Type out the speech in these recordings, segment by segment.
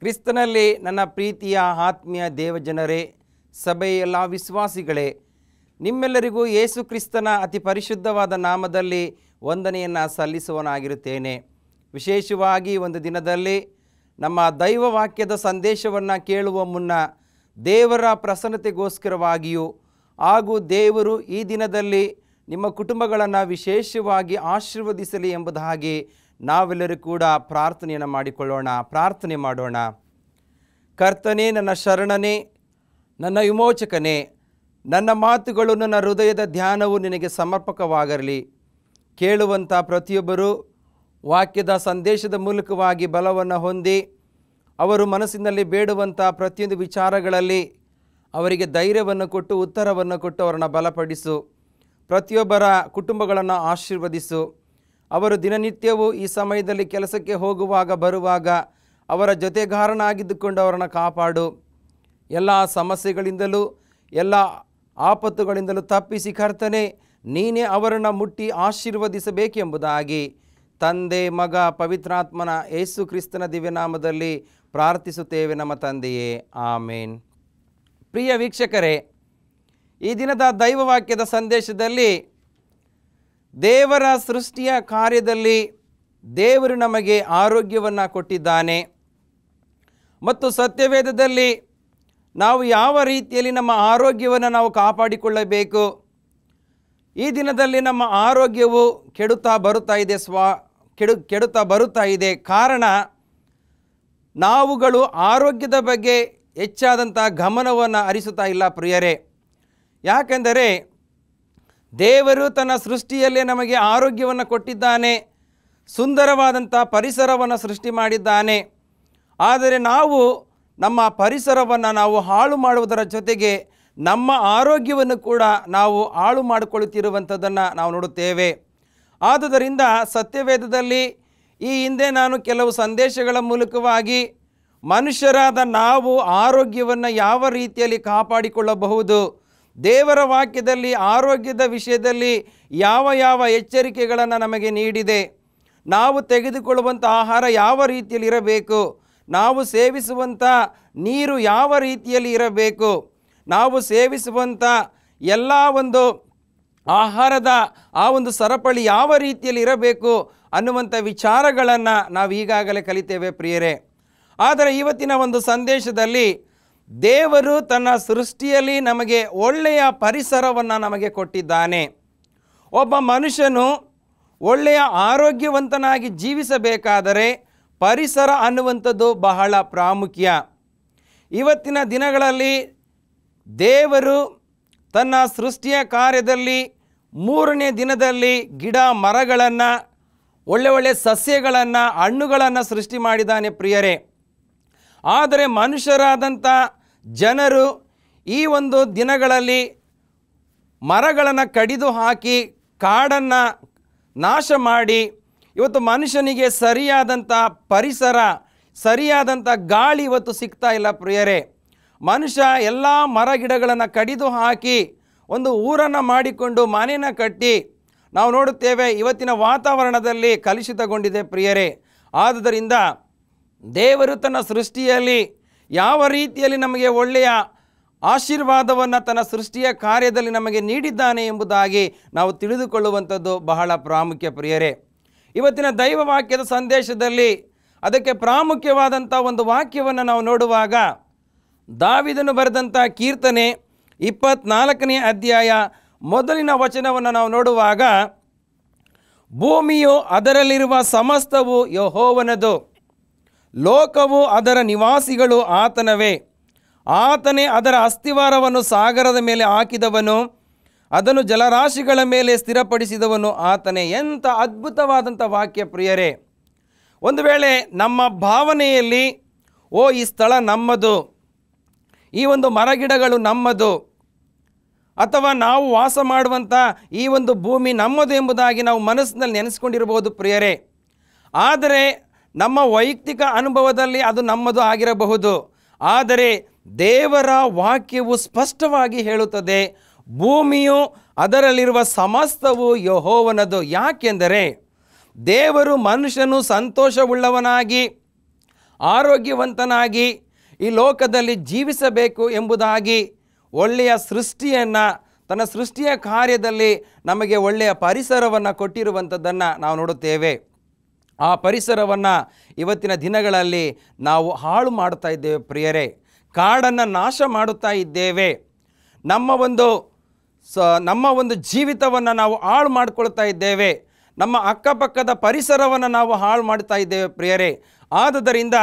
ಕ್ರಿಸ್ತನಲ್ಲಿ ನನ್ನ ಪ್ರೀತಿಯ ಆತ್ಮೀಯ ದೇವಜನರೇ, ಸಭೆಯ ಎಲ್ಲ ವಿಶ್ವಾಸಿಗಳೇ, ನಿಮ್ಮೆಲ್ಲರಿಗೂ ಯೇಸು ಕ್ರಿಸ್ತನ ಅತಿ ಪರಿಶುದ್ಧವಾದ ನಾಮದಲ್ಲಿ ವಂದನೆಯನ್ನು ಸಲ್ಲಿಸುವನಾಗಿರುತ್ತೇನೆ. ವಿಶೇಷವಾಗಿ ಒಂದು ದಿನದಲ್ಲಿ ನಮ್ಮ ದೈವ ವಾಕ್ಯದ ಸಂದೇಶವನ್ನು ಕೇಳುವ ಮುನ್ನ ದೇವರ ಪ್ರಸನ್ನತೆಗೋಸ್ಕರವಾಗಿಯೂ ಹಾಗೂ ದೇವರು ಈ ದಿನದಲ್ಲಿ ನಿಮ್ಮ ಕುಟುಂಬಗಳನ್ನು ವಿಶೇಷವಾಗಿ ಆಶೀರ್ವದಿಸಲಿ ಎಂಬುದಾಗಿ ನಾವೆಲ್ಲರೂ ಕೂಡ ಪ್ರಾರ್ಥನೆಯನ್ನು ಮಾಡಿಕೊಳ್ಳೋಣ. ಪ್ರಾರ್ಥನೆ ಮಾಡೋಣ. ಕರ್ತನೇ, ನನ್ನ ಶರಣನೇ, ನನ್ನ ವಿಮೋಚಕನೇ, ನನ್ನ ಮಾತುಗಳು, ನನ್ನ ಹೃದಯದ ಧ್ಯಾನವು ನಿನಗೆ ಸಮರ್ಪಕವಾಗಿರಲಿ. ಕೇಳುವಂಥ ಪ್ರತಿಯೊಬ್ಬರು ವಾಕ್ಯದ ಸಂದೇಶದ ಮೂಲಕವಾಗಿ ಬಲವನ್ನು ಹೊಂದಿ ಅವರು ಮನಸ್ಸಿನಲ್ಲಿ ಬೇಡುವಂಥ ಪ್ರತಿಯೊಂದು ವಿಚಾರಗಳಲ್ಲಿ ಅವರಿಗೆ ಧೈರ್ಯವನ್ನು ಕೊಟ್ಟು ಉತ್ತರವನ್ನು ಕೊಟ್ಟು ಅವರನ್ನು ಬಲಪಡಿಸು. ಪ್ರತಿಯೊಬ್ಬರ ಕುಟುಂಬಗಳನ್ನು ಆಶೀರ್ವದಿಸು. ಅವರು ದಿನನಿತ್ಯವೂ ಈ ಸಮಯದಲ್ಲಿ ಕೆಲಸಕ್ಕೆ ಹೋಗುವಾಗ ಬರುವಾಗ ಅವರ ಜೊತೆಗಾರನಾಗಿದ್ದುಕೊಂಡು ಅವರನ್ನು ಕಾಪಾಡು. ಎಲ್ಲ ಸಮಸ್ಯೆಗಳಿಂದಲೂ ಎಲ್ಲ ಆಪತ್ತುಗಳಿಂದಲೂ ತಪ್ಪಿಸಿ ಕರ್ತನೆ, ನೀನೇ ಅವರನ್ನು ಮುಟ್ಟಿ ಆಶೀರ್ವದಿಸಬೇಕೆಂಬುದಾಗಿ ತಂದೆ, ಮಗ, ಪವಿತ್ರಾತ್ಮನ ಯೇಸು ಕ್ರಿಸ್ತನ ದಿವ್ಯನಾಮದಲ್ಲಿ ಪ್ರಾರ್ಥಿಸುತ್ತೇವೆ ನಮ್ಮ ತಂದೆಯೇ, ಆಮೇನ್. ಪ್ರಿಯ ವೀಕ್ಷಕರೇ, ಈ ದಿನದ ದೈವವಾಕ್ಯದ ಸಂದೇಶದಲ್ಲಿ ದೇವರ ಸೃಷ್ಟಿಯ ಕಾರ್ಯದಲ್ಲಿ ದೇವರು ನಮಗೆ ಆರೋಗ್ಯವನ್ನು ಕೊಟ್ಟಿದ್ದಾನೆ ಮತ್ತು ಸತ್ಯವೇದದಲ್ಲಿ ನಾವು ಯಾವ ರೀತಿಯಲ್ಲಿ ನಮ್ಮ ಆರೋಗ್ಯವನ್ನು ನಾವು ಕಾಪಾಡಿಕೊಳ್ಳಬೇಕು. ಈ ದಿನದಲ್ಲಿ ನಮ್ಮ ಆರೋಗ್ಯವು ಕೆಡುತ್ತಾ ಬರುತ್ತಾ ಇದೆ. ಕಾರಣ ನಾವುಗಳು ಆರೋಗ್ಯದ ಬಗ್ಗೆ ಹೆಚ್ಚಾದಂಥ ಗಮನವನ್ನು ಹರಿಸುತ್ತಾ ಇಲ್ಲ ಪ್ರಿಯರೇ. ಯಾಕೆಂದರೆ ದೇವರು ತನ್ನ ಸೃಷ್ಟಿಯಲ್ಲೇ ನಮಗೆ ಆರೋಗ್ಯವನ್ನು ಕೊಟ್ಟಿದ್ದಾನೆ, ಸುಂದರವಾದಂಥ ಪರಿಸರವನ್ನು ಸೃಷ್ಟಿ ಮಾಡಿದ್ದಾನೆ. ಆದರೆ ನಾವು ನಮ್ಮ ಪರಿಸರವನ್ನು ನಾವು ಹಾಳು ಮಾಡುವುದರ ಜೊತೆಗೆ ನಮ್ಮ ಆರೋಗ್ಯವನ್ನು ಕೂಡ ನಾವು ಹಾಳು ಮಾಡಿಕೊಳ್ಳುತ್ತಿರುವಂಥದ್ದನ್ನು ನಾವು ನೋಡುತ್ತೇವೆ. ಆದುದರಿಂದ ಸತ್ಯವೇದದಲ್ಲಿ ಈ ಹಿಂದೆ ನಾನು ಕೆಲವು ಸಂದೇಶಗಳ ಮೂಲಕವಾಗಿ ಮನುಷ್ಯರಾದ ನಾವು ಆರೋಗ್ಯವನ್ನು ಯಾವ ರೀತಿಯಲ್ಲಿ ಕಾಪಾಡಿಕೊಳ್ಳಬಹುದು, ದೇವರ ವಾಕ್ಯದಲ್ಲಿ ಆರೋಗ್ಯದ ವಿಷಯದಲ್ಲಿ ಯಾವ ಎಚ್ಚರಿಕೆಗಳನ್ನು ನಮಗೆ ನೀಡಿದೆ, ನಾವು ತೆಗೆದುಕೊಳ್ಳುವಂಥ ಆಹಾರ ಯಾವ ರೀತಿಯಲ್ಲಿ ಇರಬೇಕು, ನಾವು ಸೇವಿಸುವಂಥ ನೀರು ಯಾವ ರೀತಿಯಲ್ಲಿ ಇರಬೇಕು, ನಾವು ಸೇವಿಸುವಂಥ ಎಲ್ಲ ಒಂದು ಆಹಾರದ ಆ ಒಂದು ಸರಪಳಿ ಯಾವ ರೀತಿಯಲ್ಲಿ ಇರಬೇಕು ಅನ್ನುವಂಥ ವಿಚಾರಗಳನ್ನು ನಾವು ಈಗಾಗಲೇ ಕಲಿತೇವೆ ಪ್ರಿಯರೇ. ಆದರೆ ಇವತ್ತಿನ ಒಂದು ಸಂದೇಶದಲ್ಲಿ ದೇವರು ತನ್ನ ಸೃಷ್ಟಿಯಲ್ಲಿ ನಮಗೆ ಒಳ್ಳೆಯ ಪರಿಸರವನ್ನು ನಮಗೆ ಕೊಟ್ಟಿದ್ದಾನೆ. ಒಬ್ಬ ಮನುಷ್ಯನು ಒಳ್ಳೆಯ ಆರೋಗ್ಯವಂತನಾಗಿ ಜೀವಿಸಬೇಕಾದರೆ ಪರಿಸರ ಅನ್ನುವಂಥದ್ದು ಬಹಳ ಪ್ರಾಮುಖ್ಯ. ಇವತ್ತಿನ ದಿನಗಳಲ್ಲಿ ದೇವರು ತನ್ನ ಸೃಷ್ಟಿಯ ಕಾರ್ಯದಲ್ಲಿ 3ನೇ ದಿನದಲ್ಲಿ ಗಿಡ ಮರಗಳನ್ನು, ಒಳ್ಳೆ ಸಸ್ಯಗಳನ್ನು, ಹಣ್ಣುಗಳನ್ನು ಸೃಷ್ಟಿ ಮಾಡಿದ್ದಾನೆ ಪ್ರಿಯರೇ. ಆದರೆ ಮನುಷ್ಯರಾದಂಥ ಜನರು ಈ ಒಂದು ದಿನಗಳಲ್ಲಿ ಮರಗಳನ್ನು ಕಡಿದು ಹಾಕಿ ಕಾಡನ್ನು ನಾಶ ಮಾಡಿ ಇವತ್ತು ಮನುಷ್ಯನಿಗೆ ಸರಿಯಾದಂಥ ಪರಿಸರ, ಸರಿಯಾದಂಥ ಗಾಳಿ ಇವತ್ತು ಸಿಗ್ತಾ ಇಲ್ಲ ಪ್ರಿಯರೇ. ಮನುಷ್ಯ ಎಲ್ಲ ಮರ ಗಿಡಗಳನ್ನು ಕಡಿದು ಹಾಕಿ ಒಂದು ಊರನ್ನು ಮಾಡಿಕೊಂಡು ಮನೆಯನ್ನು ಕಟ್ಟಿ ನಾವು ನೋಡುತ್ತೇವೆ ಇವತ್ತಿನ ವಾತಾವರಣದಲ್ಲಿ ಕಲುಷಿತಗೊಂಡಿದೆ ಪ್ರಿಯರೇ. ಆದುದರಿಂದ ದೇವರು ತನ್ನ ಸೃಷ್ಟಿಯಲ್ಲಿ ಯಾವ ರೀತಿಯಲ್ಲಿ ನಮಗೆ ಒಳ್ಳೆಯ ಆಶೀರ್ವಾದವನ್ನು ತನ್ನ ಸೃಷ್ಟಿಯ ಕಾರ್ಯದಲ್ಲಿ ನಮಗೆ ನೀಡಿದ್ದಾನೆ ಎಂಬುದಾಗಿ ನಾವು ತಿಳಿದುಕೊಳ್ಳುವಂಥದ್ದು ಬಹಳ ಪ್ರಾಮುಖ್ಯ ಪ್ರಿಯರೇ. ಇವತ್ತಿನ ದೈವ ವಾಕ್ಯದ ಸಂದೇಶದಲ್ಲಿ ಅದಕ್ಕೆ ಪ್ರಾಮುಖ್ಯವಾದಂಥ ಒಂದು ವಾಕ್ಯವನ್ನು ನಾವು ನೋಡುವಾಗ ದಾವೀದನು ಬರೆದಂಥ ಕೀರ್ತನೆ 24ನೇ ಅಧ್ಯಾಯ ಮೊದಲಿನ ವಚನವನ್ನು ನಾವು ನೋಡುವಾಗ, ಭೂಮಿಯು ಅದರಲ್ಲಿರುವ ಸಮಸ್ತವು ಯೆಹೋವನದು, ಲೋಕವು ಅದರ ನಿವಾಸಿಗಳು ಆತನವೇ. ಆತನೇ ಅದರ ಅಸ್ತಿವಾರವನ್ನು ಸಾಗರದ ಮೇಲೆ ಹಾಕಿದವನು, ಅದನ್ನು ಜಲರಾಶಿಗಳ ಮೇಲೆ ಸ್ಥಿರಪಡಿಸಿದವನು ಆತನೇ. ಎಂಥ ಅದ್ಭುತವಾದಂಥ ವಾಕ್ಯ ಪ್ರಿಯರೇ. ಒಂದು ವೇಳೆ ನಮ್ಮ ಭಾವನೆಯಲ್ಲಿ ಈ ಸ್ಥಳ ನಮ್ಮದು, ಈ ಒಂದು ಮರಗಿಡಗಳು ನಮ್ಮದು, ಅಥವಾ ನಾವು ವಾಸ ಮಾಡುವಂಥ ಈ ಒಂದು ಭೂಮಿ ನಮ್ಮದು ಎಂಬುದಾಗಿ ನಾವು ಮನಸ್ಸಿನಲ್ಲಿ ನೆನೆಸ್ಕೊಂಡಿರ್ಬೋದು ಪ್ರಿಯರೇ. ಆದರೆ ನಮ್ಮ ವೈಯಕ್ತಿಕ ಅನುಭವದಲ್ಲಿ ಅದು ನಮ್ಮದು ಆಗಿರಬಹುದು. ಆದರೆ ದೇವರ ವಾಕ್ಯವು ಸ್ಪಷ್ಟವಾಗಿ ಹೇಳುತ್ತದೆ, ಭೂಮಿಯು ಅದರಲ್ಲಿರುವ ಸಮಸ್ತವು ಯೆಹೋವನದು. ಯಾಕೆಂದರೆ ದೇವರು ಮನುಷ್ಯನು ಸಂತೋಷವುಳ್ಳವನಾಗಿ ಆರೋಗ್ಯವಂತನಾಗಿ ಈ ಲೋಕದಲ್ಲಿ ಜೀವಿಸಬೇಕು ಎಂಬುದಾಗಿ ಒಳ್ಳೆಯ ಸೃಷ್ಟಿಯನ್ನು, ತನ್ನ ಸೃಷ್ಟಿಯ ಕಾರ್ಯದಲ್ಲಿ ನಮಗೆ ಒಳ್ಳೆಯ ಪರಿಸರವನ್ನು ಕೊಟ್ಟಿರುವಂಥದ್ದನ್ನು ನಾವು ನೋಡುತ್ತೇವೆ. ಆ ಪರಿಸರವನ್ನು ಇವತ್ತಿನ ದಿನಗಳಲ್ಲಿ ನಾವು ಹಾಳು ಮಾಡುತ್ತಾ ಇದ್ದೇವೆ ಪ್ರಿಯರೇ. ಕಾಡನ್ನು ನಾಶ ಮಾಡುತ್ತಾ ಇದ್ದೇವೆ. ನಮ್ಮ ಒಂದು ಜೀವಿತವನ್ನು ನಾವು ಹಾಳು ಮಾಡಿಕೊಳ್ತಾ ಇದ್ದೇವೆ. ನಮ್ಮ ಅಕ್ಕಪಕ್ಕದ ಪರಿಸರವನ್ನು ನಾವು ಹಾಳು ಮಾಡ್ತಾ ಇದ್ದೇವೆ ಪ್ರಿಯರೇ. ಆದುದರಿಂದ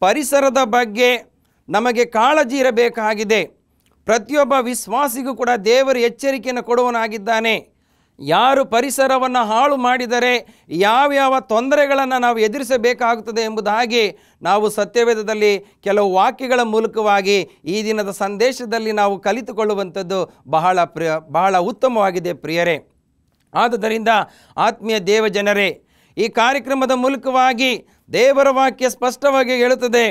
ಪರಿಸರದ ಬಗ್ಗೆ ನಮಗೆ ಕಾಳಜಿ ಇರಬೇಕಾಗಿದೆ. ಪ್ರತಿಯೊಬ್ಬ ವಿಶ್ವಾಸಿಗೂ ಕೂಡ ದೇವರು ಎಚ್ಚರಿಕೆಯನ್ನು ಕೊಡುವನಾಗಿದ್ದಾನೆ. ಯಾರು ಪರಿಸರವನ್ನು ಹಾಳು ಮಾಡಿದರೆ ಯಾವ್ಯಾವ ತೊಂದರೆಗಳನ್ನು ನಾವು ಎದುರಿಸಬೇಕಾಗುತ್ತದೆ ಎಂಬುದಾಗಿ ನಾವು ಸತ್ಯವೇದದಲ್ಲಿ ಕೆಲವು ವಾಕ್ಯಗಳ ಮೂಲಕವಾಗಿ ಈ ದಿನದ ಸಂದೇಶದಲ್ಲಿ ನಾವು ಕಲಿತುಕೊಳ್ಳುವಂಥದ್ದು ಬಹಳ ಉತ್ತಮವಾಗಿದೆ ಪ್ರಿಯರೇ. ಆದುದರಿಂದ ಆತ್ಮೀಯ ದೇವಜನರೇ, ಈ ಕಾರ್ಯಕ್ರಮದ ಮೂಲಕವಾಗಿ ದೇವರ ವಾಕ್ಯ ಸ್ಪಷ್ಟವಾಗಿ ಹೇಳುತ್ತದೆ,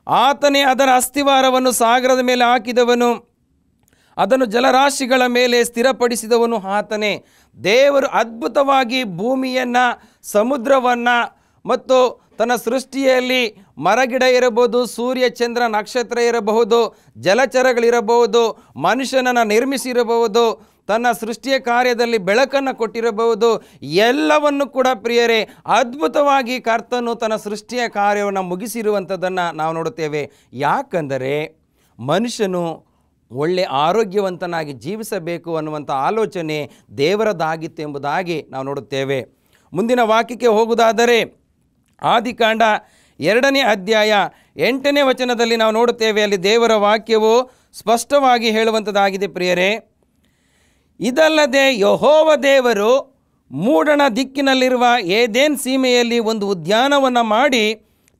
ಆತನೇ ಅದರ ಅಸ್ತಿವಾರವನ್ನು ಸಾಗರದ ಮೇಲೆ ಹಾಕಿದವನು, ಅದನ್ನು ಜಲರಾಶಿಗಳ ಮೇಲೆ ಸ್ಥಿರಪಡಿಸಿದವನು ಆತನೇ. ದೇವರು ಅದ್ಭುತವಾಗಿ ಭೂಮಿಯನ್ನು, ಸಮುದ್ರವನ್ನು ಮತ್ತು ತನ್ನ ಸೃಷ್ಟಿಯಲ್ಲಿ ಮರಗಿಡ ಇರಬಹುದು, ಸೂರ್ಯ ಚಂದ್ರ ನಕ್ಷತ್ರ ಇರಬಹುದು, ಜಲಚರಗಳಿರಬಹುದು, ಮನುಷ್ಯನನ್ನು ನಿರ್ಮಿಸಿರಬಹುದು, ತನ್ನ ಸೃಷ್ಟಿಯ ಕಾರ್ಯದಲ್ಲಿ ಬೆಳಕನ್ನು ಕೊಟ್ಟಿರಬಹುದು. ಎಲ್ಲವನ್ನು ಕೂಡ ಪ್ರಿಯರೇ ಅದ್ಭುತವಾಗಿ ಕರ್ತನು ತನ್ನ ಸೃಷ್ಟಿಯ ಕಾರ್ಯವನ್ನು ಮುಗಿಸಿರುವಂಥದ್ದನ್ನು ನಾವು ನೋಡುತ್ತೇವೆ. ಯಾಕಂದರೆ ಮನುಷ್ಯನು ಒಳ್ಳೆ ಆರೋಗ್ಯವಂತನಾಗಿ ಜೀವಿಸಬೇಕು ಅನ್ನುವಂಥ ಆಲೋಚನೆ ದೇವರದಾಗಿತ್ತು ಎಂಬುದಾಗಿ ನಾವು ನೋಡುತ್ತೇವೆ. ಮುಂದಿನ ವಾಕ್ಯಕ್ಕೆ ಹೋಗುವುದಾದರೆ ಆದಿಕಾಂಡ 2ನೇ ಅಧ್ಯಾಯ 8ನೇ ವಚನದಲ್ಲಿ ನಾವು ನೋಡುತ್ತೇವೆ. ಅಲ್ಲಿ ದೇವರ ವಾಕ್ಯವು ಸ್ಪಷ್ಟವಾಗಿ ಹೇಳುವಂಥದ್ದಾಗಿದೆ ಪ್ರಿಯರೇ. ಇದಲ್ಲದೆ ಯೆಹೋವ ದೇವರು ಮೂಡಣ ದಿಕ್ಕಿನಲ್ಲಿರುವ ಏದೇನ್ ಸೀಮೆಯಲ್ಲಿ ಒಂದು ಉದ್ಯಾನವನ್ನು ಮಾಡಿ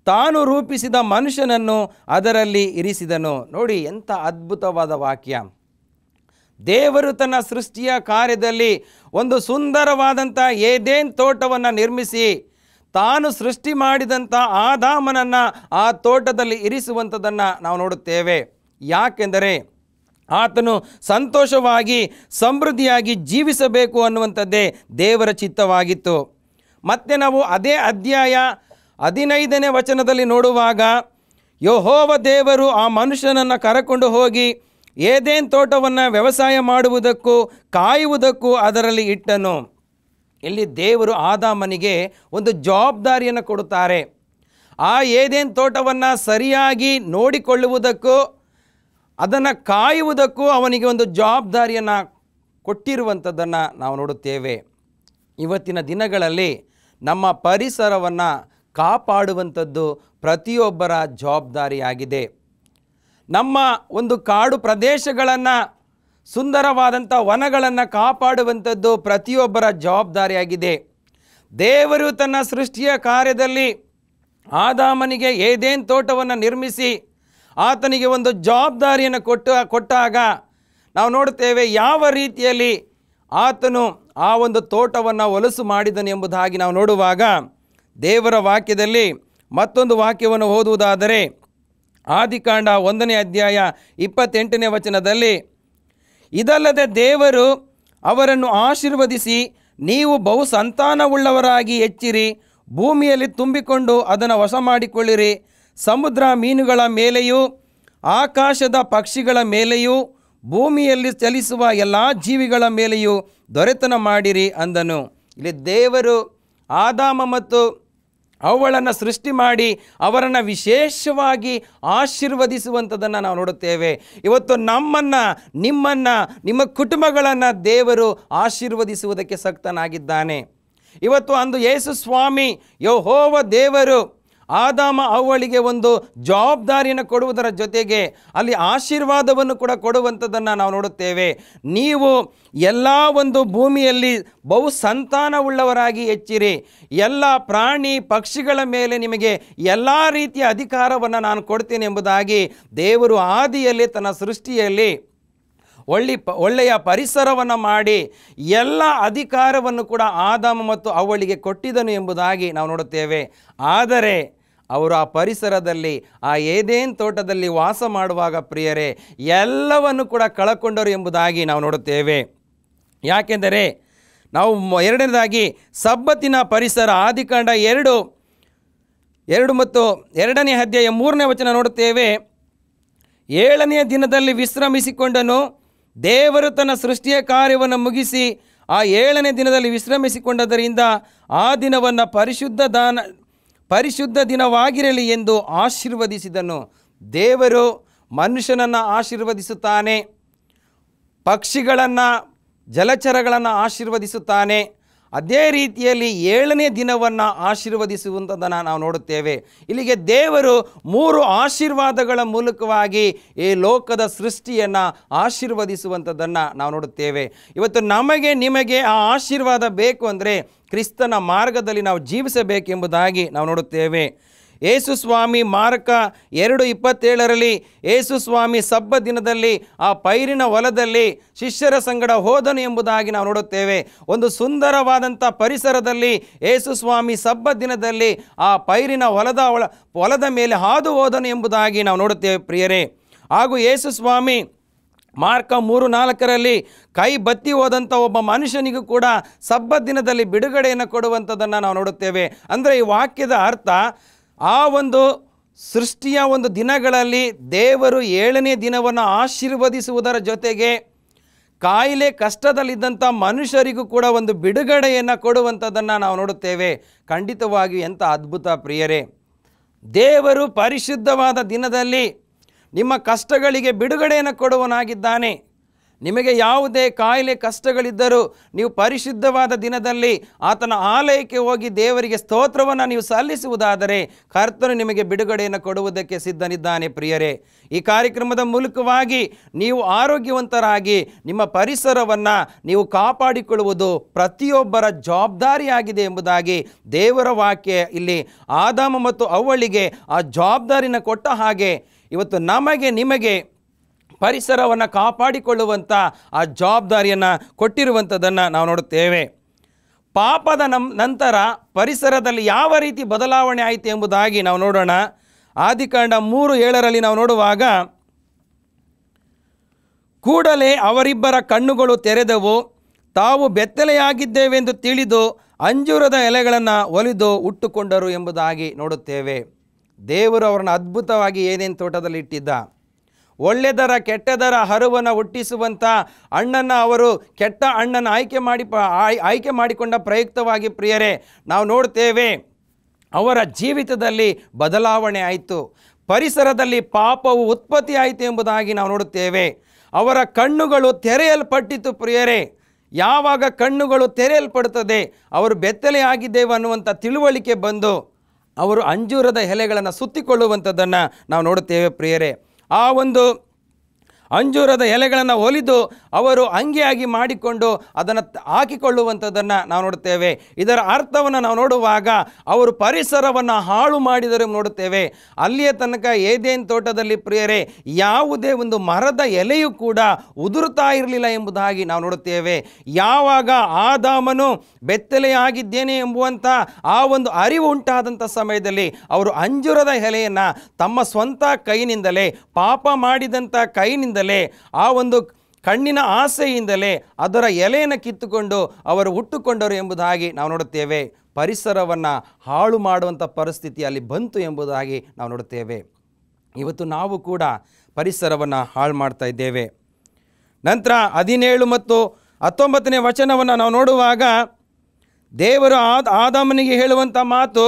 ತಾನು ರೂಪಿಸಿದ ಮನುಷ್ಯನನ್ನು ಅದರಲ್ಲಿ ಇರಿಸಿದನು. ನೋಡಿ, ಎಂಥ ಅದ್ಭುತವಾದ ವಾಕ್ಯ. ದೇವರು ತನ್ನ ಸೃಷ್ಟಿಯ ಕಾರ್ಯದಲ್ಲಿ ಒಂದು ಸುಂದರವಾದಂಥ ಏದೇನ್ ತೋಟವನ್ನು ನಿರ್ಮಿಸಿ ತಾನು ಸೃಷ್ಟಿ ಮಾಡಿದಂಥ ಆದಾಮನನ್ನು ಆ ತೋಟದಲ್ಲಿ ಇರಿಸುವಂಥದ್ದನ್ನು ನಾವು ನೋಡುತ್ತೇವೆ. ಯಾಕೆಂದರೆ ಆತನು ಸಂತೋಷವಾಗಿ ಸಮೃದ್ಧಿಯಾಗಿ ಜೀವಿಸಬೇಕು ಅನ್ನುವಂಥದ್ದೇ ದೇವರ ಚಿತ್ತವಾಗಿತ್ತು. ಮತ್ತು ನಾವು ಅದೇ ಅಧ್ಯಾಯ 15ನೇ ವಚನದಲ್ಲಿ ನೋಡುವಾಗ ಯೆಹೋವ ದೇವರು ಆ ಮನುಷ್ಯನನ್ನು ಕರಕೊಂಡು ಹೋಗಿ ಏದೇನ್ ತೋಟವನ್ನು ವ್ಯವಸಾಯ ಮಾಡುವುದಕ್ಕೂ ಕಾಯುವುದಕ್ಕೂ ಅದರಲ್ಲಿ ಇಟ್ಟನು. ಇಲ್ಲಿ ದೇವರು ಆದಾಮನಿಗೆ ಒಂದು ಜವಾಬ್ದಾರಿಯನ್ನು ಕೊಡುತ್ತಾರೆ. ಆ ಏದೇನ್ ತೋಟವನ್ನು ಸರಿಯಾಗಿ ನೋಡಿಕೊಳ್ಳುವುದಕ್ಕೂ ಅದನ್ನು ಕಾಯುವುದಕ್ಕೂ ಅವನಿಗೆ ಒಂದು ಜವಾಬ್ದಾರಿಯನ್ನು ಕೊಟ್ಟಿರುವಂಥದ್ದನ್ನು ನಾವು ನೋಡುತ್ತೇವೆ. ಇವತ್ತಿನ ದಿನಗಳಲ್ಲಿ ನಮ್ಮ ಪರಿಸರವನ್ನು ಕಾಪಾಡುವಂಥದ್ದು ಪ್ರತಿಯೊಬ್ಬರ ಜವಾಬ್ದಾರಿಯಾಗಿದೆ. ನಮ್ಮ ಒಂದು ಕಾಡು ಪ್ರದೇಶಗಳನ್ನು, ಸುಂದರವಾದಂಥ ವನಗಳನ್ನು ಕಾಪಾಡುವಂಥದ್ದು ಪ್ರತಿಯೊಬ್ಬರ ಜವಾಬ್ದಾರಿಯಾಗಿದೆ. ದೇವರು ತನ್ನ ಸೃಷ್ಟಿಯ ಕಾರ್ಯದಲ್ಲಿ ಆದಾಮನಿಗೆ ಏದೇನ್ ತೋಟವನ್ನು ನಿರ್ಮಿಸಿ ಆತನಿಗೆ ಒಂದು ಜವಾಬ್ದಾರಿಯನ್ನು ಕೊಟ್ಟಾಗ ನಾವು ನೋಡುತ್ತೇವೆ ಯಾವ ರೀತಿಯಲ್ಲಿ ಆತನು ಆ ಒಂದು ತೋಟವನ್ನು ಹೊಲಸು ಮಾಡಿದನು ಎಂಬುದಾಗಿ ನಾವು ನೋಡುವಾಗ ದೇವರ ವಾಕ್ಯದಲ್ಲಿ ಮತ್ತೊಂದು ವಾಕ್ಯವನ್ನು ಓದುವುದಾದರೆ ಆದಿಕಾಂಡ 1ನೇ ಅಧ್ಯಾಯ 28ನೇ ವಚನದಲ್ಲಿ, ಇದಲ್ಲದೆ ದೇವರು ಅವರನ್ನು ಆಶೀರ್ವದಿಸಿ ನೀವು ಬಹು ಸಂತಾನವುಳ್ಳವರಾಗಿ ಹೆಚ್ಚಿರಿ, ಭೂಮಿಯಲ್ಲಿ ತುಂಬಿಕೊಂಡು ಅದನ್ನು ವಶ ಮಾಡಿಕೊಳ್ಳಿರಿ, ಸಮುದ್ರ ಮೀನುಗಳ ಮೇಲೆಯೂ ಆಕಾಶದ ಪಕ್ಷಿಗಳ ಮೇಲೆಯೂ ಭೂಮಿಯಲ್ಲಿ ಚಲಿಸುವ ಎಲ್ಲ ಜೀವಿಗಳ ಮೇಲೆಯೂ ದೊರೆತನ ಮಾಡಿರಿ ಅಂದನು. ಇಲ್ಲಿ ದೇವರು ಆದಾಮ ಮತ್ತು ಅವುಗಳನ್ನು ಸೃಷ್ಟಿ ಮಾಡಿ ಅವರನ್ನು ವಿಶೇಷವಾಗಿ ಆಶೀರ್ವದಿಸುವಂಥದ್ದನ್ನು ನಾವು ನೋಡುತ್ತೇವೆ. ಇವತ್ತು ನಮ್ಮನ್ನು, ನಿಮ್ಮನ್ನು, ನಿಮ್ಮ ಕುಟುಂಬಗಳನ್ನು ದೇವರು ಆಶೀರ್ವದಿಸುವುದಕ್ಕೆ ಸಕ್ತನಾಗಿದ್ದಾನೆ. ಇವತ್ತು ಅಂದು ಯೇಸು ಸ್ವಾಮಿ ಯೆಹೋವ ದೇವರು ಆದಾಮ ಅವ್ವಳಿಗೆ ಒಂದು ಜವಾಬ್ದಾರಿಯನ್ನು ಕೊಡುವುದರ ಜೊತೆಗೆ ಅಲ್ಲಿ ಆಶೀರ್ವಾದವನ್ನು ಕೂಡ ಕೊಡುವಂಥದ್ದನ್ನು ನಾವು ನೋಡುತ್ತೇವೆ. ನೀವು ಎಲ್ಲ ಒಂದು ಭೂಮಿಯಲ್ಲಿ ಬಹು ಸಂತಾನವುಳ್ಳವರಾಗಿ ಹೆಚ್ಚಿರಿ, ಎಲ್ಲ ಪ್ರಾಣಿ ಪಕ್ಷಿಗಳ ಮೇಲೆ ನಿಮಗೆ ಎಲ್ಲ ರೀತಿಯ ಅಧಿಕಾರವನ್ನು ನಾನು ಕೊಡ್ತೇನೆ ಎಂಬುದಾಗಿ ದೇವರು ಆದಿಯಲ್ಲಿ ತನ್ನ ಸೃಷ್ಟಿಯಲ್ಲಿ ಒಳ್ಳೆಯ ಪರಿಸರವನ್ನು ಮಾಡಿ ಎಲ್ಲ ಅಧಿಕಾರವನ್ನು ಕೂಡ ಆದಾಮ ಮತ್ತು ಅವಳಿಗೆ ಕೊಟ್ಟಿದ್ದನು ಎಂಬುದಾಗಿ ನಾವು ನೋಡುತ್ತೇವೆ. ಆದರೆ ಅವರು ಆ ಪರಿಸರದಲ್ಲಿ, ಆ ಏದೇನ್ ತೋಟದಲ್ಲಿ ವಾಸ ಮಾಡುವಾಗ ಪ್ರಿಯರೇ ಎಲ್ಲವನ್ನು ಕೂಡ ಕಳಕೊಂಡರು ಎಂಬುದಾಗಿ ನಾವು ನೋಡುತ್ತೇವೆ. ಯಾಕೆಂದರೆ ನಾವು ಎರಡನೇದಾಗಿ ಸಬ್ಬತ್ತಿನ ಪರಿಸರ ಆದಿಕಾಂಡ 2 ಮತ್ತು 2ನೇ ಅಧ್ಯಾಯ 3ನೇ ವಚನ ನೋಡುತ್ತೇವೆ. 7ನೆಯ ದಿನದಲ್ಲಿ ವಿಶ್ರಮಿಸಿಕೊಂಡನು. ದೇವರು ತನ್ನ ಸೃಷ್ಟಿಯ ಕಾರ್ಯವನ್ನು ಮುಗಿಸಿ ಆ 7ನೇ ದಿನದಲ್ಲಿ ವಿಶ್ರಮಿಸಿಕೊಂಡದರಿಂದ ಆ ದಿನವನ್ನು ಪರಿಶುದ್ಧ ದಿನವಾಗಿರಲಿ ಎಂದು ಆಶೀರ್ವದಿಸಿದನು. ದೇವರು ಮನುಷ್ಯನನ್ನು ಆಶೀರ್ವದಿಸುತ್ತಾನೆ, ಪಕ್ಷಿಗಳನ್ನು, ಜಲಚರಗಳನ್ನು ಆಶೀರ್ವದಿಸುತ್ತಾನೆ. ಅದೇ ರೀತಿಯಲ್ಲಿ 7ನೇ ದಿನವನ್ನು ಆಶೀರ್ವದಿಸುವಂಥದ್ದನ್ನು ನಾವು ನೋಡುತ್ತೇವೆ. ಇಲ್ಲಿಗೆ ದೇವರು 3 ಆಶೀರ್ವಾದಗಳ ಮೂಲಕವಾಗಿ ಈ ಲೋಕದ ಸೃಷ್ಟಿಯನ್ನು ಆಶೀರ್ವದಿಸುವಂಥದ್ದನ್ನು ನಾವು ನೋಡುತ್ತೇವೆ. ಇವತ್ತು ನಮಗೆ ನಿಮಗೆ ಆ ಆಶೀರ್ವಾದ ಬೇಕು ಅಂದರೆ ಕ್ರಿಸ್ತನ ಮಾರ್ಗದಲ್ಲಿ ನಾವು ಜೀವಿಸಬೇಕೆಂಬುದಾಗಿ ನಾವು ನೋಡುತ್ತೇವೆ. ಯೇಸು ಸ್ವಾಮಿ ಮಾರ್ಕ 2:27 ಯೇಸು ಸ್ವಾಮಿ ಸಬ್ಬ ದಿನದಲ್ಲಿ ಆ ಪೈರಿನ ಹೊಲದಲ್ಲಿ ಶಿಷ್ಯರ ಸಂಗಡ ಹೋದನು ಎಂಬುದಾಗಿ ನಾವು ನೋಡುತ್ತೇವೆ. ಒಂದು ಸುಂದರವಾದಂಥ ಪರಿಸರದಲ್ಲಿ ಯೇಸು ಸ್ವಾಮಿ ಸಬ್ಬ ದಿನದಲ್ಲಿ ಆ ಪೈರಿನ ಹೊಲದ ಮೇಲೆ ಹಾದು ಹೋದನು ಎಂಬುದಾಗಿ ನಾವು ನೋಡುತ್ತೇವೆ ಪ್ರಿಯರೇ. ಹಾಗೂ ಯೇಸು ಸ್ವಾಮಿ ಮಾರ್ಕ 3:4 ಕೈ ಬತ್ತಿ ಹೋದಂಥ ಒಬ್ಬ ಮನುಷ್ಯನಿಗೂ ಕೂಡ ಸಬ್ಬ ದಿನದಲ್ಲಿ ಬಿಡುಗಡೆಯನ್ನು ಕೊಡುವಂಥದ್ದನ್ನು ನಾವು ನೋಡುತ್ತೇವೆ. ಅಂದರೆ ಈ ವಾಕ್ಯದ ಅರ್ಥ, ಆ ಒಂದು ಸೃಷ್ಟಿಯ ಒಂದು ದಿನಗಳಲ್ಲಿ ದೇವರು 7ನೇ ದಿನವನ್ನು ಆಶೀರ್ವದಿಸುವುದರ ಜೊತೆಗೆ ಕಾಯಿಲೆ ಕಷ್ಟದಲ್ಲಿದ್ದಂಥ ಮನುಷ್ಯರಿಗೂ ಕೂಡ ಒಂದು ಬಿಡುಗಡೆಯನ್ನು ಕೊಡುವಂಥದ್ದನ್ನು ನಾವು ನೋಡುತ್ತೇವೆ. ಖಂಡಿತವಾಗಿಯೂ ಎಂಥ ಅದ್ಭುತ ಪ್ರಿಯರೇ. ದೇವರು ಪರಿಶುದ್ಧವಾದ ದಿನದಲ್ಲಿ ನಿಮ್ಮ ಕಷ್ಟಗಳಿಗೆ ಬಿಡುಗಡೆಯನ್ನು ಕೊಡುವನಾಗಿದ್ದಾನೆ. ನಿಮಗೆ ಯಾವುದೇ ಕಾಯಿಲೆ ಕಷ್ಟಗಳಿದ್ದರೂ ನೀವು ಪರಿಶುದ್ಧವಾದ ದಿನದಲ್ಲಿ ಆತನ ಆಲಯಕ್ಕೆ ಹೋಗಿ ದೇವರಿಗೆ ಸ್ತೋತ್ರವನ್ನು ನೀವು ಸಲ್ಲಿಸುವುದಾದರೆ ಕರ್ತನು ನಿಮಗೆ ಬಿಡುಗಡೆಯನ್ನು ಕೊಡುವುದಕ್ಕೆ ಸಿದ್ಧನಿದ್ದಾನೆ ಪ್ರಿಯರೇ. ಈ ಕಾರ್ಯಕ್ರಮದ ಮೂಲಕವಾಗಿ ನೀವು ಆರೋಗ್ಯವಂತರಾಗಿ ನಿಮ್ಮ ಪರಿಸರವನ್ನು ನೀವು ಕಾಪಾಡಿಕೊಳ್ಳುವುದು ಪ್ರತಿಯೊಬ್ಬರ ಜವಾಬ್ದಾರಿಯಾಗಿದೆ ಎಂಬುದಾಗಿ ದೇವರ ವಾಕ್ಯ ಇಲ್ಲಿ ಆದಾಮ ಮತ್ತು ಅವ್ವಳಿಗೆ ಆ ಜವಾಬ್ದಾರಿನ ಕೊಟ್ಟ ಹಾಗೆ ಇವತ್ತು ನಮಗೆ ನಿಮಗೆ ಪರಿಸರವನ್ನು ಕಾಪಾಡಿಕೊಳ್ಳುವಂಥ ಆ ಜವಾಬ್ದಾರಿಯನ್ನು ಕೊಟ್ಟಿರುವಂಥದ್ದನ್ನು ನಾವು ನೋಡುತ್ತೇವೆ. ಪಾಪದ ನಂತರ ಪರಿಸರದಲ್ಲಿ ಯಾವ ರೀತಿ ಬದಲಾವಣೆ ಆಯಿತು ಎಂಬುದಾಗಿ ನಾವು ನೋಡೋಣ. ಆದಿಕಾಂಡ 3:7 ನಾವು ನೋಡುವಾಗ, ಕೂಡಲೇ ಅವರಿಬ್ಬರ ಕಣ್ಣುಗಳು ತೆರೆದವು, ತಾವು ಬೆತ್ತಲೆಯಾಗಿದ್ದೇವೆಂದು ತಿಳಿದು ಅಂಜೂರದ ಎಲೆಗಳನ್ನು ಒಲಿದು ಉಟ್ಟುಕೊಂಡರು ಎಂಬುದಾಗಿ ನೋಡುತ್ತೇವೆ. ದೇವರು ಅವರನ್ನು ಅದ್ಭುತವಾಗಿ ಏನೇನು ತೋಟದಲ್ಲಿ ಇಟ್ಟಿದ್ದ. ಒಳ್ಳೆದರ ಕೆಟ್ಟದರ ಹರುವನ್ನು ಹುಟ್ಟಿಸುವಂಥ ಹಣ್ಣನ್ನು ಅವರು ಕೆಟ್ಟ ಹಣ್ಣನ್ನು ಆಯ್ಕೆ ಮಾಡಿಕೊಂಡ ಪ್ರಯುಕ್ತವಾಗಿ ಪ್ರಿಯರೇ ನಾವು ನೋಡ್ತೇವೆ ಅವರ ಜೀವಿತದಲ್ಲಿ ಬದಲಾವಣೆ ಆಯಿತು. ಪರಿಸರದಲ್ಲಿ ಪಾಪವು ಉತ್ಪತ್ತಿ ಆಯಿತು ಎಂಬುದಾಗಿ ನಾವು ನೋಡುತ್ತೇವೆ. ಅವರ ಕಣ್ಣುಗಳು ತೆರೆಯಲ್ಪಟ್ಟಿತು ಪ್ರಿಯರೇ. ಯಾವಾಗ ಕಣ್ಣುಗಳು ತೆರೆಯಲ್ಪಡುತ್ತದೆ, ಅವರು ಬೆತ್ತಲೆ ಆಗಿದ್ದೇವೆ ಅನ್ನುವಂಥ ತಿಳುವಳಿಕೆ ಬಂದು ಅವರು ಅಂಜೂರದ ಎಲೆಗಳನ್ನು ಸುತ್ತಿಕೊಳ್ಳುವಂಥದ್ದನ್ನು ನಾವು ನೋಡುತ್ತೇವೆ ಪ್ರಿಯರೇ. ಆ ಒಂದು ಅಂಜೂರದ ಎಲೆಗಳನ್ನು ಒಲಿದು ಅವರು ಅಂಗಿಯಾಗಿ ಮಾಡಿಕೊಂಡು ಅದನ್ನು ಹಾಕಿಕೊಳ್ಳುವಂಥದ್ದನ್ನು ನಾವು ನೋಡುತ್ತೇವೆ. ಇದರ ಅರ್ಥವನ್ನು ನಾವು ನೋಡುವಾಗ ಅವರು ಪರಿಸರವನ್ನು ಹಾಳು ಮಾಡಿದರು ನೋಡುತ್ತೇವೆ. ಅಲ್ಲಿಯ ತನಕ ಏದೇನ್ ತೋಟದಲ್ಲಿ ಪ್ರಿಯರೇ ಯಾವುದೇ ಒಂದು ಮರದ ಎಲೆಯೂ ಕೂಡ ಉದುರುತ್ತಾ ಇರಲಿಲ್ಲ ಎಂಬುದಾಗಿ ನಾವು ನೋಡುತ್ತೇವೆ. ಯಾವಾಗ ಆದಾಮನು ಬೆತ್ತಲೆಯಾಗಿದ್ದೇನೆ ಎಂಬುವಂಥ ಆ ಒಂದು ಅರಿವು ಉಂಟಾದಂಥ ಸಮಯದಲ್ಲಿ ಅವರು ಅಂಜೂರದ ಎಲೆಯನ್ನು ತಮ್ಮ ಸ್ವಂತ ಕೈನಿಂದಲೇ, ಪಾಪ ಮಾಡಿದಂಥ ಕೈನಿಂದಲೇ, ಆ ಒಂದು ಕಣ್ಣಿನ ಆಸೆಯಿಂದಲೇ ಅದರ ಎಲೆಯನ್ನು ಕಿತ್ತುಕೊಂಡು ಅವರು ಹುಟ್ಟುಕೊಂಡರು ಎಂಬುದಾಗಿ ನಾವು ನೋಡುತ್ತೇವೆ. ಪರಿಸರವನ್ನು ಹಾಳು ಮಾಡುವಂಥ ಪರಿಸ್ಥಿತಿ ಅಲ್ಲಿ ಬಂತು ಎಂಬುದಾಗಿ ನಾವು ನೋಡುತ್ತೇವೆ. ಇವತ್ತು ನಾವು ಕೂಡ ಪರಿಸರವನ್ನು ಹಾಳು ಮಾಡ್ತಾ ಇದ್ದೇವೆ. ನಂತರ 17 ಮತ್ತು 19ನೇ ವಚನವನ್ನು ನಾವು ನೋಡುವಾಗ ದೇವರು ಆದಾಮನಿಗೆ ಹೇಳುವಂಥ ಮಾತು,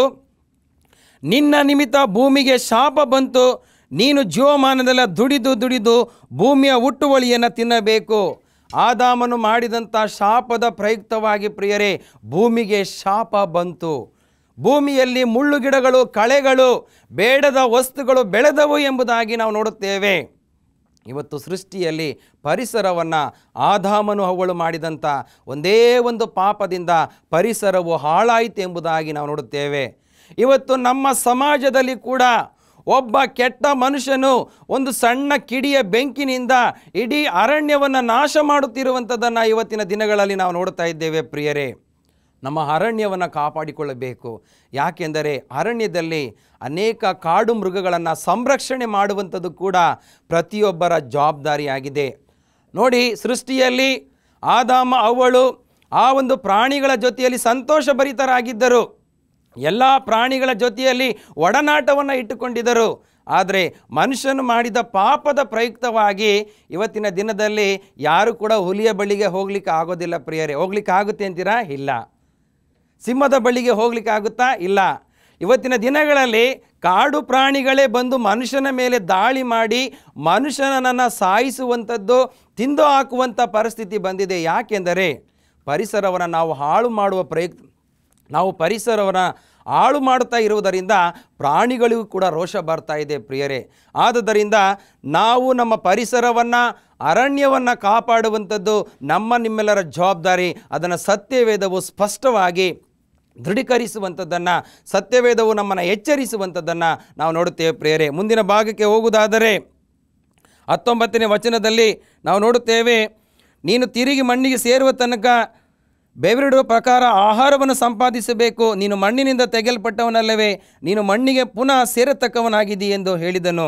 ನಿನ್ನ ನಿಮಿತ್ತ ಭೂಮಿಗೆ ಶಾಪ ಬಂತು, ನೀನು ಜೀವಮಾನದೆಲ್ಲ ದುಡಿದು ಭೂಮಿಯ ಹುಟ್ಟುವಳಿಯನ್ನು ತಿನ್ನಬೇಕು. ಆದಾಮನು ಮಾಡಿದಂಥ ಶಾಪದ ಪ್ರಯುಕ್ತವಾಗಿ ಪ್ರಿಯರೇ ಭೂಮಿಗೆ ಶಾಪ ಬಂತು. ಭೂಮಿಯಲ್ಲಿ ಮುಳ್ಳು ಗಿಡಗಳು, ಕಳೆಗಳು, ಬೇಡದ ವಸ್ತುಗಳು ಬೆಳೆದವು ಎಂಬುದಾಗಿ ನಾವು ನೋಡುತ್ತೇವೆ. ಇವತ್ತು ಸೃಷ್ಟಿಯಲ್ಲಿ ಪರಿಸರವನ್ನು ಆದಾಮನು ಅವ್ವಳು ಮಾಡಿದಂಥ ಒಂದೇ ಒಂದು ಪಾಪದಿಂದ ಪರಿಸರವು ಹಾಳಾಯಿತು ಎಂಬುದಾಗಿ ನಾವು ನೋಡುತ್ತೇವೆ. ಇವತ್ತು ನಮ್ಮ ಸಮಾಜದಲ್ಲಿ ಕೂಡ ಒಬ್ಬ ಕೆಟ್ಟ ಮನುಷ್ಯನು ಒಂದು ಸಣ್ಣ ಕಿಡಿಯ ಬೆಂಕಿನಿಂದ ಇಡೀ ಅರಣ್ಯವನ್ನು ನಾಶ ಮಾಡುತ್ತಿರುವಂಥದ್ದನ್ನು ಇವತ್ತಿನ ದಿನಗಳಲ್ಲಿ ನಾವು ನೋಡ್ತಾ ಇದ್ದೇವೆ ಪ್ರಿಯರೇ. ನಮ್ಮ ಅರಣ್ಯವನ್ನು ಕಾಪಾಡಿಕೊಳ್ಳಬೇಕು. ಯಾಕೆಂದರೆ ಅರಣ್ಯದಲ್ಲಿ ಅನೇಕ ಕಾಡು ಮೃಗಗಳನ್ನು ಸಂರಕ್ಷಣೆ ಮಾಡುವಂಥದ್ದು ಕೂಡ ಪ್ರತಿಯೊಬ್ಬರ ಜವಾಬ್ದಾರಿಯಾಗಿದೆ. ನೋಡಿ, ಸೃಷ್ಟಿಯಲ್ಲಿ ಆದಾಮ ಅವ್ವಳು ಆ ಒಂದು ಪ್ರಾಣಿಗಳ ಜೊತೆಯಲ್ಲಿ ಸಂತೋಷಭರಿತರಾಗಿದ್ದರು. ಎಲ್ಲ ಪ್ರಾಣಿಗಳ ಜೊತೆಯಲ್ಲಿ ಒಡನಾಟವನ್ನು ಇಟ್ಟುಕೊಂಡಿದ್ದರು. ಆದರೆ ಮನುಷ್ಯನು ಮಾಡಿದ ಪಾಪದ ಪ್ರಯುಕ್ತವಾಗಿ ಇವತ್ತಿನ ದಿನದಲ್ಲಿ ಯಾರು ಕೂಡ ಹುಲಿಯ ಬಳಿಗೆ ಹೋಗ್ಲಿಕ್ಕೆ ಆಗೋದಿಲ್ಲ ಪ್ರಿಯರೇ. ಹೋಗ್ಲಿಕ್ಕೆ ಆಗುತ್ತೆ ಅಂತೀರಾ? ಇಲ್ಲ. ಸಿಂಹದ ಬಳಿಗೆ ಹೋಗ್ಲಿಕ್ಕೆ ಆಗುತ್ತಾ? ಇಲ್ಲ. ಇವತ್ತಿನ ದಿನಗಳಲ್ಲಿ ಕಾಡು ಪ್ರಾಣಿಗಳೇ ಬಂದು ಮನುಷ್ಯನ ಮೇಲೆ ದಾಳಿ ಮಾಡಿ ಮನುಷ್ಯನನ್ನು ಸಾಯಿಸುವಂಥದ್ದು, ತಿಂದು ಹಾಕುವಂಥ ಪರಿಸ್ಥಿತಿ ಬಂದಿದೆ. ಯಾಕೆಂದರೆ ಪರಿಸರವನ್ನು ನಾವು ಪರಿಸರವನ್ನು ಹಾಳು ಮಾಡುತ್ತಾ ಇರುವುದರಿಂದ ಪ್ರಾಣಿಗಳಿಗೂ ಕೂಡ ರೋಷ ಬರ್ತಾ ಇದೆ ಪ್ರಿಯರೇ. ಆದುದರಿಂದ ನಾವು ನಮ್ಮ ಪರಿಸರವನ್ನು, ಅರಣ್ಯವನ್ನು ಕಾಪಾಡುವಂಥದ್ದು ನಿಮ್ಮೆಲ್ಲರ ಜವಾಬ್ದಾರಿ. ಅದನ್ನು ಸತ್ಯವೇದವು ಸ್ಪಷ್ಟವಾಗಿ ದೃಢೀಕರಿಸುವಂಥದ್ದನ್ನು, ಸತ್ಯವೇದವು ನಮ್ಮನ್ನು ಎಚ್ಚರಿಸುವಂಥದ್ದನ್ನು ನಾವು ನೋಡುತ್ತೇವೆ ಪ್ರಿಯರೇ. ಮುಂದಿನ ಭಾಗಕ್ಕೆ ಹೋಗುವುದಾದರೆ 19ನೇ ವಚನದಲ್ಲಿ ನಾವು ನೋಡುತ್ತೇವೆ, ನೀನು ತಿರುಗಿ ಮಣ್ಣಿಗೆ ಸೇರುವ ತನಕ ಬೆವರಿಡುವ ಪ್ರಕಾರ ಆಹಾರವನ್ನು ಸಂಪಾದಿಸಬೇಕು. ನೀನು ಮಣ್ಣಿನಿಂದ ತೆಗೆಯಲ್ಪಟ್ಟವನಲ್ಲವೇ, ನೀನು ಮಣ್ಣಿಗೆ ಪುನಃ ಸೇರತಕ್ಕವನಾಗಿದ್ದೀ ಎಂದು ಹೇಳಿದನು.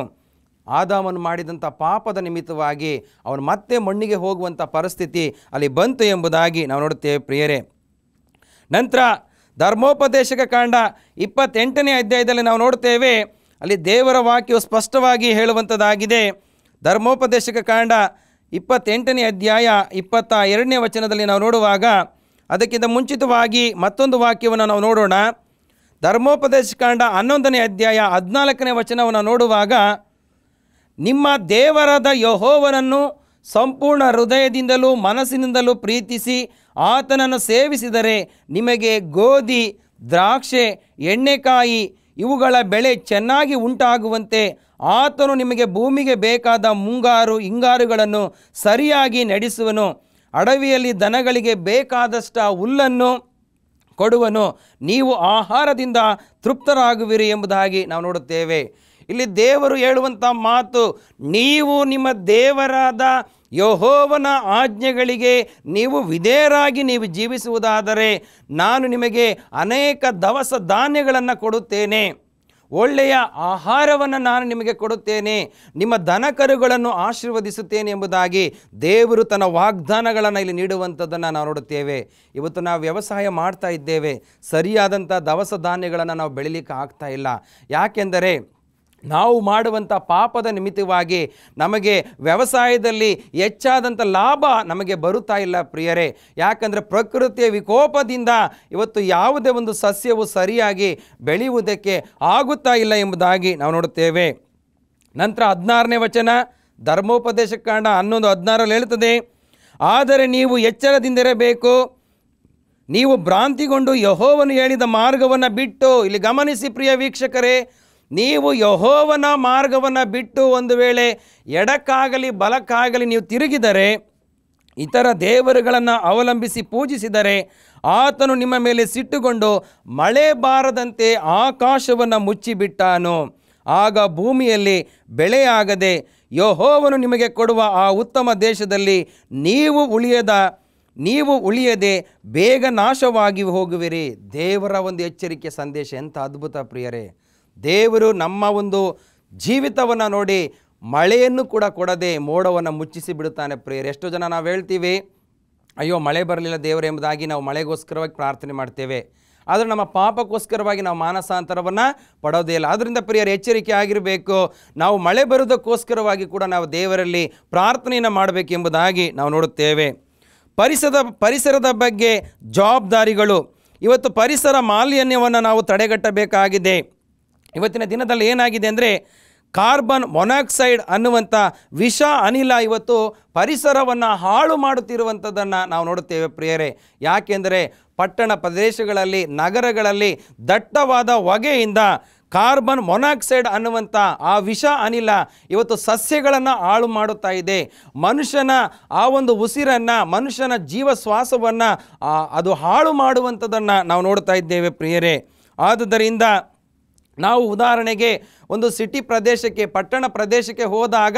ಆದಾಮನು ಮಾಡಿದಂಥ ಪಾಪದ ನಿಮಿತ್ತವಾಗಿ ಅವನು ಮತ್ತೆ ಮಣ್ಣಿಗೆ ಹೋಗುವಂಥ ಪರಿಸ್ಥಿತಿ ಅಲ್ಲಿ ಬಂತು ಎಂಬುದಾಗಿ ನಾವು ನೋಡುತ್ತೇವೆ ಪ್ರಿಯರೇ. ನಂತರ ಧರ್ಮೋಪದೇಶಕ ಕಾಂಡ 28ನೇ ಅಧ್ಯಾಯದಲ್ಲಿ ನಾವು ನೋಡುತ್ತೇವೆ, ಅಲ್ಲಿ ದೇವರ ವಾಕ್ಯವು ಸ್ಪಷ್ಟವಾಗಿ ಹೇಳುವಂಥದ್ದಾಗಿದೆ. ಧರ್ಮೋಪದೇಶಕ ಕಾಂಡ 28ನೇ ಅಧ್ಯಾಯ 22ನೇ ವಚನದಲ್ಲಿ ನಾವು ನೋಡುವಾಗ, ಅದಕ್ಕಿಂತ ಮುಂಚಿತವಾಗಿ ಮತ್ತೊಂದು ವಾಕ್ಯವನ್ನು ನಾವು ನೋಡೋಣ. ಧರ್ಮೋಪದೇಶ ಕಾಂಡ 11ನೇ ಅಧ್ಯಾಯ 14ನೇ ವಚನವನ್ನು ನೋಡುವಾಗ, ನಿಮ್ಮ ದೇವರಾದ ಯೆಹೋವನನ್ನು ಸಂಪೂರ್ಣ ಹೃದಯದಿಂದಲೂ ಮನಸ್ಸಿನಿಂದಲೂ ಪ್ರೀತಿಸಿ ಆತನನ್ನು ಸೇವಿಸಿದರೆ ನಿಮಗೆ ಗೋಧಿ, ದ್ರಾಕ್ಷೆ, ಎಣ್ಣೆಕಾಯಿ ಇವುಗಳ ಬೆಳೆ ಚೆನ್ನಾಗಿ ಉಂಟಾಗುವಂತೆ ಆತನು ನಿಮಗೆ ಭೂಮಿಗೆ ಬೇಕಾದ ಮುಂಗಾರು ಹಿಂಗಾರುಗಳನ್ನು ಸರಿಯಾಗಿ ನಡೆಸುವನು. ಅಡವಿಯಲ್ಲಿ ದನಗಳಿಗೆ ಬೇಕಾದಷ್ಟು ಹುಲ್ಲನ್ನು ಕೊಡುವನು. ನೀವು ಆಹಾರದಿಂದ ತೃಪ್ತರಾಗುವಿರಿ ಎಂಬುದಾಗಿ ನಾವು ನೋಡುತ್ತೇವೆ. ಇಲ್ಲಿ ದೇವರು ಹೇಳುವಂಥ ಮಾತು, ನೀವು ನಿಮ್ಮ ದೇವರಾದ ಯೆಹೋವನ ಆಜ್ಞೆಗಳಿಗೆ ನೀವು ವಿಧೇಯರಾಗಿ ನೀವು ಜೀವಿಸುವುದಾದರೆ ನಾನು ನಿಮಗೆ ಅನೇಕ ದವಸ ಧಾನ್ಯಗಳನ್ನು ಕೊಡುತ್ತೇನೆ, ಒಳ್ಳೆಯ ಆಹಾರವನ್ನು ನಾನು ನಿಮಗೆ ಕೊಡುತ್ತೇನೆ, ನಿಮ್ಮ ದನಕರುಗಳನ್ನು ಆಶೀರ್ವದಿಸುತ್ತೇನೆ ಎಂಬುದಾಗಿ ದೇವರು ತನ್ನ ವಾಗ್ದಾನಗಳನ್ನು ಇಲ್ಲಿ ನೀಡುವಂಥದ್ದನ್ನು ನಾವು ನೋಡುತ್ತೇವೆ. ಇವತ್ತು ನಾವು ವ್ಯವಸಾಯ ಮಾಡ್ತಾ ಇದ್ದೇವೆ, ಸರಿಯಾದಂಥ ದವಸ ಧಾನ್ಯಗಳನ್ನು ನಾವು ಬೆಳಿಲಿಕ್ಕೆ ಆಗ್ತಾ ಇಲ್ಲ. ಯಾಕೆಂದರೆ ನಾವು ಮಾಡುವಂಥ ಪಾಪದ ನಿಮಿತ್ತವಾಗಿ ನಮಗೆ ವ್ಯವಸಾಯದಲ್ಲಿ ಹೆಚ್ಚಾದಂಥ ಲಾಭ ನಮಗೆ ಬರುತ್ತಾ ಇಲ್ಲ ಪ್ರಿಯರೇ. ಯಾಕಂದರೆ ಪ್ರಕೃತಿಯ ವಿಕೋಪದಿಂದ ಇವತ್ತು ಯಾವುದೇ ಒಂದು ಸಸ್ಯವು ಸರಿಯಾಗಿ ಬೆಳೆಯುವುದಕ್ಕೆ ಆಗುತ್ತಾ ಇಲ್ಲ ಎಂಬುದಾಗಿ ನಾವು ನೋಡುತ್ತೇವೆ. ನಂತರ 16ನೇ ವಚನ ಧರ್ಮೋಪದೇಶ ಕಾಂಡ 11:16 ಹೇಳುತ್ತದೆ, ಆದರೆ ನೀವು ಎಚ್ಚರದಿಂದಿರಬೇಕು, ನೀವು ಭ್ರಾಂತಿಗೊಂಡು ಯೆಹೋವನು ಹೇಳಿದ ಮಾರ್ಗವನ್ನು ಬಿಟ್ಟು, ಇಲ್ಲಿ ಗಮನಿಸಿ ಪ್ರಿಯ ವೀಕ್ಷಕರೇ, ನೀವು ಯೆಹೋವನ ಮಾರ್ಗವನ್ನು ಬಿಟ್ಟು ಒಂದು ವೇಳೆ ಎಡಕ್ಕಾಗಲಿ ಬಲಕ್ಕಾಗಲಿ ನೀವು ತಿರುಗಿದರೆ, ಇತರ ದೇವರುಗಳನ್ನು ಅವಲಂಬಿಸಿ ಪೂಜಿಸಿದರೆ, ಆತನು ನಿಮ್ಮ ಮೇಲೆ ಸಿಟ್ಟುಗೊಂಡು ಮಳೆ ಬಾರದಂತೆ ಆಕಾಶವನ್ನು ಮುಚ್ಚಿಬಿಟ್ಟಾನು. ಆಗ ಭೂಮಿಯಲ್ಲಿ ಬೆಳೆಯಾಗದೆ ಯೆಹೋವನು ನಿಮಗೆ ಕೊಡುವ ಆ ಉತ್ತಮ ದೇಶದಲ್ಲಿ ನೀವು ಉಳಿಯದೆ ಬೇಗ ನಾಶವಾಗಿ ಹೋಗುವಿರಿ. ದೇವರ ಒಂದು ಎಚ್ಚರಿಕೆ ಸಂದೇಶ ಎಂಥ ಅದ್ಭುತ ಪ್ರಿಯರೇ. ದೇವರು ನಮ್ಮ ಒಂದು ಜೀವಿತವನ್ನು ನೋಡಿ ಮಳೆಯನ್ನು ಕೂಡ ಕೊಡದೆ ಮೋಡವನ್ನು ಮುಚ್ಚಿಸಿ ಬಿಡುತ್ತಾನೆ ಪ್ರಿಯರೇ. ಎಷ್ಟೋ ಜನ ನಾವು ಹೇಳ್ತೀವಿ, ಅಯ್ಯೋ ಮಳೆ ಬರಲಿಲ್ಲ ದೇವರು ಎಂಬುದಾಗಿ ನಾವು ಮಳೆಗೋಸ್ಕರವಾಗಿ ಪ್ರಾರ್ಥನೆ ಮಾಡ್ತೇವೆ, ಆದರೆ ನಮ್ಮ ಪಾಪಕ್ಕೋಸ್ಕರವಾಗಿ ನಾವು ಮಾನಸಾಂತರವನ್ನು ಪಡೋದೇ ಇಲ್ಲ. ಆದ್ದರಿಂದ ಪ್ರಿಯರೇ, ಎಚ್ಚರಿಕೆ ಆಗಿರಬೇಕು. ನಾವು ಮಳೆ ಬರೋದಕ್ಕೋಸ್ಕರವಾಗಿ ಕೂಡ ನಾವು ದೇವರಲ್ಲಿ ಪ್ರಾರ್ಥನೆಯನ್ನು ಮಾಡಬೇಕೆಂಬುದಾಗಿ ನಾವು ನೋಡುತ್ತೇವೆ. ಪರಿಸರದ ಬಗ್ಗೆ ಜವಾಬ್ದಾರಿಗಳು. ಇವತ್ತು ಪರಿಸರ ಮಾಲಿನ್ಯವನ್ನು ನಾವು ತಡೆಗಟ್ಟಬೇಕಾಗಿದೆ. ಇವತ್ತಿನ ದಿನದಲ್ಲಿ ಏನಾಗಿದೆ ಅಂದರೆ, ಕಾರ್ಬನ್ ಮೊನಾಕ್ಸೈಡ್ ಅನ್ನುವಂಥ ವಿಷ ಅನಿಲ ಇವತ್ತು ಪರಿಸರವನ್ನು ಹಾಳು ಮಾಡುತ್ತಿರುವಂಥದ್ದನ್ನು ನಾವು ನೋಡುತ್ತೇವೆ ಪ್ರಿಯರೇ. ಯಾಕೆಂದರೆ ಪಟ್ಟಣ ಪ್ರದೇಶಗಳಲ್ಲಿ, ನಗರಗಳಲ್ಲಿ ದಟ್ಟವಾದ ಹೊಗೆಯಿಂದ ಕಾರ್ಬನ್ ಮೊನಾಕ್ಸೈಡ್ ಅನ್ನುವಂಥ ಆ ವಿಷ ಅನಿಲ ಇವತ್ತು ಸಸ್ಯಗಳನ್ನು ಹಾಳು ಮಾಡುತ್ತಾ ಇದೆ. ಮನುಷ್ಯನ ಆ ಒಂದು ಉಸಿರನ್ನು, ಮನುಷ್ಯನ ಜೀವಶ್ವಾಸವನ್ನು ಅದು ಹಾಳು ಮಾಡುವಂಥದ್ದನ್ನು ನಾವು ನೋಡ್ತಾ ಇದ್ದೇವೆ ಪ್ರಿಯರೇ. ಆದುದರಿಂದ ನಾವು ಉದಾಹರಣೆಗೆ ಒಂದು ಸಿಟಿ ಪ್ರದೇಶಕ್ಕೆ, ಪಟ್ಟಣ ಪ್ರದೇಶಕ್ಕೆ ಹೋದಾಗ